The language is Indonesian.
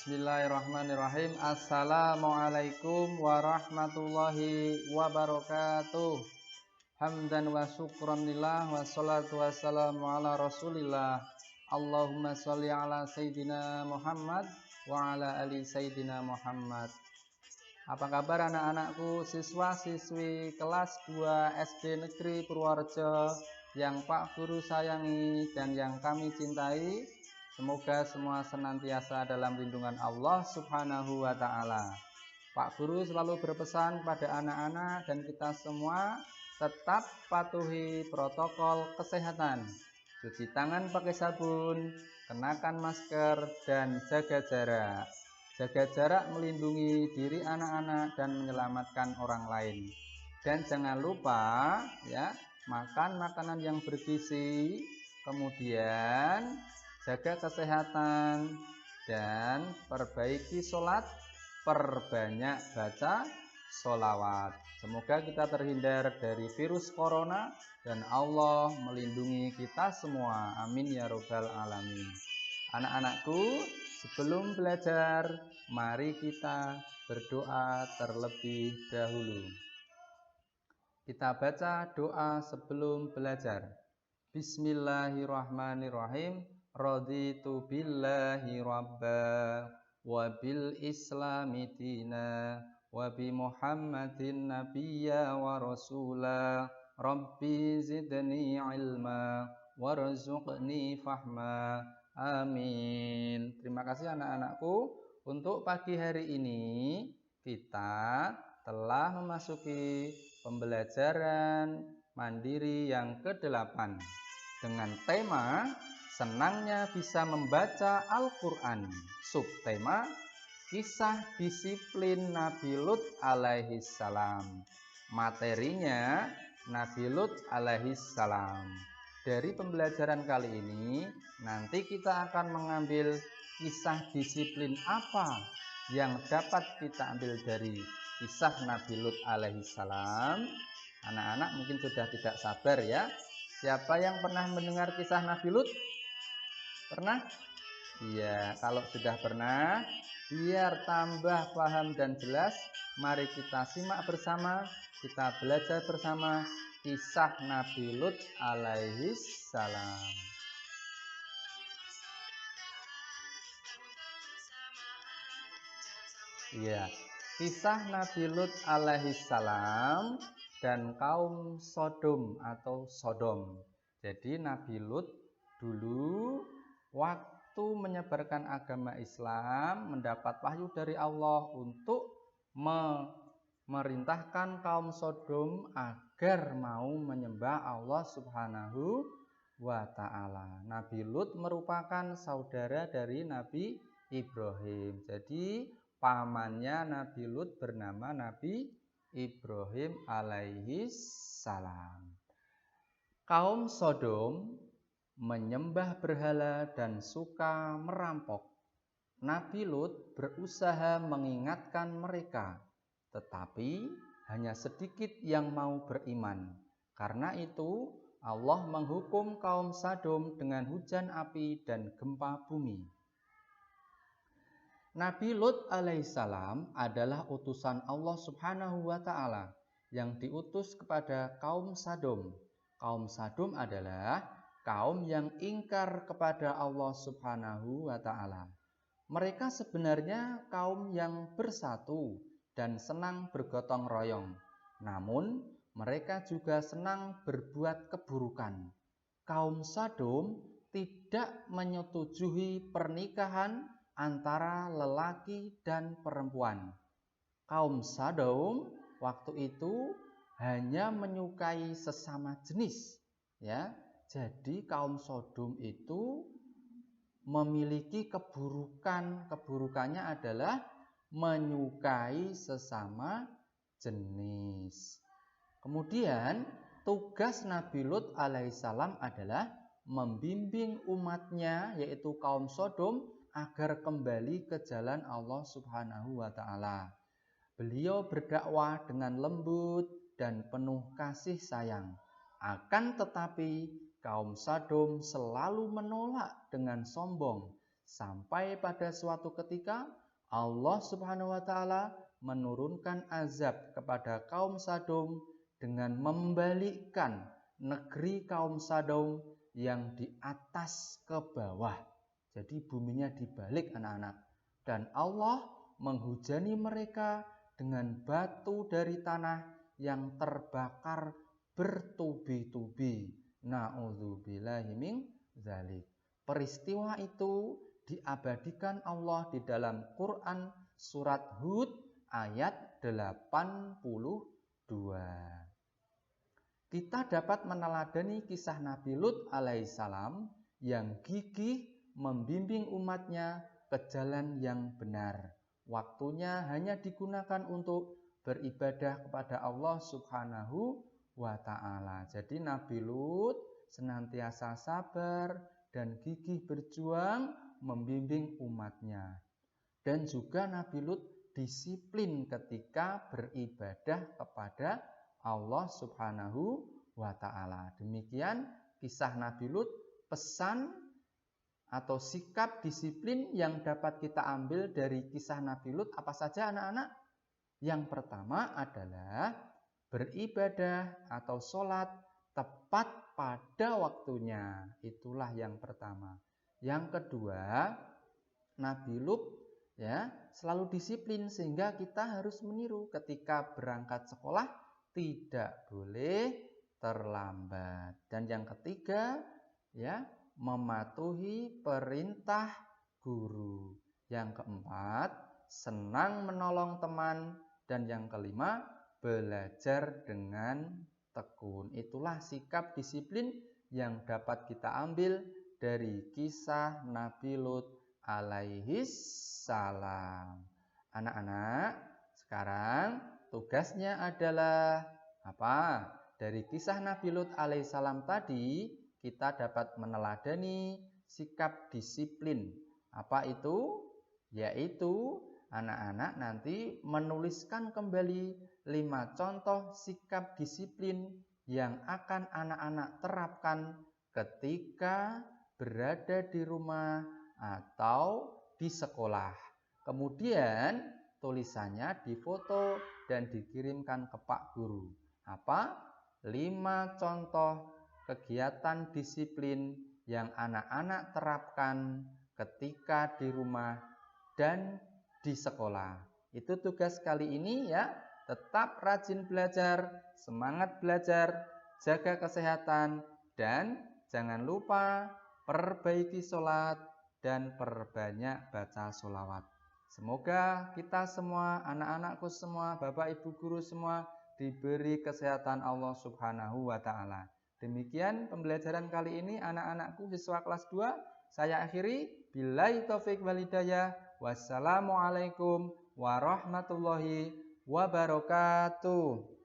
Bismillahirrahmanirrahim. Assalamualaikum warahmatullahi wabarakatuh. Hamdan wa syukran lillah wa salatu wassalamu ala rasulillah. Allahumma sholli ala Sayyidina Muhammad wa ala ali Sayyidina Muhammad. Apa kabar anak-anakku, siswa-siswi kelas 2 SD Negeri Purworejo yang Pak Guru sayangi dan yang kami cintai? Semoga semua senantiasa dalam lindungan Allah Subhanahu wa Ta'ala. Pak Guru selalu berpesan pada anak-anak dan kita semua tetap patuhi protokol kesehatan. Cuci tangan pakai sabun, kenakan masker, dan jaga jarak. Jaga jarak melindungi diri anak-anak dan menyelamatkan orang lain. Dan jangan lupa ya, makan makanan yang bergizi, kemudian jaga kesehatan dan perbaiki sholat, perbanyak baca sholawat. Semoga kita terhindar dari virus corona dan Allah melindungi kita semua. Amin ya robbal alamin. Anak-anakku, sebelum belajar, mari kita berdoa terlebih dahulu. Kita baca doa sebelum belajar. Bismillahirrahmanirrahim. Raditu billahi rabba wa bil islami dina wa bi muhammadin nabiyya wa rasula rabbi zidni ilma warzuqni fahma amin. Terima kasih anak-anakku. Untuk pagi hari ini kita telah memasuki pembelajaran mandiri yang ke-8 dengan tema senangnya bisa membaca Al-Quran. Subtema kisah disiplin Nabi Lut alaihi salam. Materinya Nabi Lut alaihi salam. Dari pembelajaran kali ini nanti kita akan mengambil kisah disiplin apa yang dapat kita ambil dari kisah Nabi Lut alaihi salam. Anak-anak mungkin sudah tidak sabar ya. Siapa yang pernah mendengar kisah Nabi Lut? Pernah? Iya, kalau sudah pernah, biar tambah paham dan jelas, mari kita simak bersama, kita belajar bersama kisah Nabi Lut alaihi salam. Iya, kisah Nabi Lut alaihi salam dan kaum Sodom atau Sodom. Jadi Nabi Lut dulu waktu menyebarkan agama Islam mendapat wahyu dari Allah untuk memerintahkan kaum Sodom agar mau menyembah Allah Subhanahu wa Ta'ala. Nabi Lut merupakan saudara dari Nabi Ibrahim. Jadi pamannya Nabi Lut bernama Nabi Ibrahim alaihi salam. Kaum Sodom menyembah berhala dan suka merampok. Nabi Lut berusaha mengingatkan mereka, tetapi hanya sedikit yang mau beriman. Karena itu Allah menghukum kaum Sodom dengan hujan api dan gempa bumi. Nabi Lut alaihissalam adalah utusan Allah Subhanahu wa Ta'ala yang diutus kepada kaum Sodom. Kaum Sodom adalah kaum yang ingkar kepada Allah Subhanahu wa Ta'ala. Mereka sebenarnya kaum yang bersatu dan senang bergotong royong. Namun mereka juga senang berbuat keburukan. Kaum Sodom tidak menyetujui pernikahan antara lelaki dan perempuan. Kaum Sodom waktu itu hanya menyukai sesama jenis, ya. Jadi kaum Sodom itu memiliki keburukannya adalah menyukai sesama jenis. Kemudian tugas Nabi Lut alaihissalam adalah membimbing umatnya yaitu kaum Sodom agar kembali ke jalan Allah Subhanahu wa Ta'ala. Beliau berdakwah dengan lembut dan penuh kasih sayang. Akan tetapi kaum Sodom selalu menolak dengan sombong Sampai pada suatu ketika Allah Subhanahu wa taala menurunkan azab kepada kaum Sodom dengan membalikkan negeri kaum Sodom yang di atas ke bawah. Jadi buminya dibalik anak-anak. Dan Allah menghujani mereka dengan batu dari tanah yang terbakar bertubi-tubi. Na'udzubillahi min dzalik. Peristiwa itu diabadikan Allah di dalam Quran surat Hud ayat 82. Kita dapat meneladani kisah Nabi Lut alaihissalam yang gigih membimbing umatnya ke jalan yang benar. Waktunya hanya digunakan untuk beribadah kepada Allah Subhanahu wa ta'ala. Jadi Nabi Lut senantiasa sabar dan gigih berjuang membimbing umatnya. Dan juga Nabi Lut disiplin ketika beribadah kepada Allah Subhanahu wa ta'ala. Demikian kisah Nabi Lut, pesan atau sikap disiplin yang dapat kita ambil dari kisah Nabi Lut apa saja anak-anak? Yang pertama adalah beribadah atau sholat tepat pada waktunya. Itulah yang pertama. Yang kedua, Nabi Lut selalu disiplin sehingga kita harus meniru ketika berangkat sekolah tidak boleh terlambat. Dan yang ketiga, mematuhi perintah guru. Yang keempat, senang menolong teman. Dan yang kelima, belajar dengan tekun. Itulah sikap disiplin yang dapat kita ambil dari kisah Nabi Lut alaihissalam. Anak-anak, sekarang tugasnya adalah apa? Dari kisah Nabi Lut alaihissalam tadi, kita dapat meneladani sikap disiplin. Apa itu? Yaitu anak-anak nanti menuliskan kembali 5 contoh sikap disiplin yang akan anak-anak terapkan ketika berada di rumah atau di sekolah. Kemudian tulisannya difoto dan dikirimkan ke Pak Guru. Apa? 5 contoh kegiatan disiplin yang anak-anak terapkan ketika di rumah dan di sekolah. Itu tugas kali ini ya. Tetap rajin belajar, semangat belajar, jaga kesehatan, dan jangan lupa perbaiki sholat dan perbanyak baca sholawat. Semoga kita semua, anak-anakku semua, bapak ibu guru semua diberi kesehatan Allah Subhanahu wa ta'ala. Demikian pembelajaran kali ini anak-anakku siswa kelas 2. Saya akhiri. Billahi taufik wal hidayah. Wassalamualaikum warahmatullahi wabarakatuh.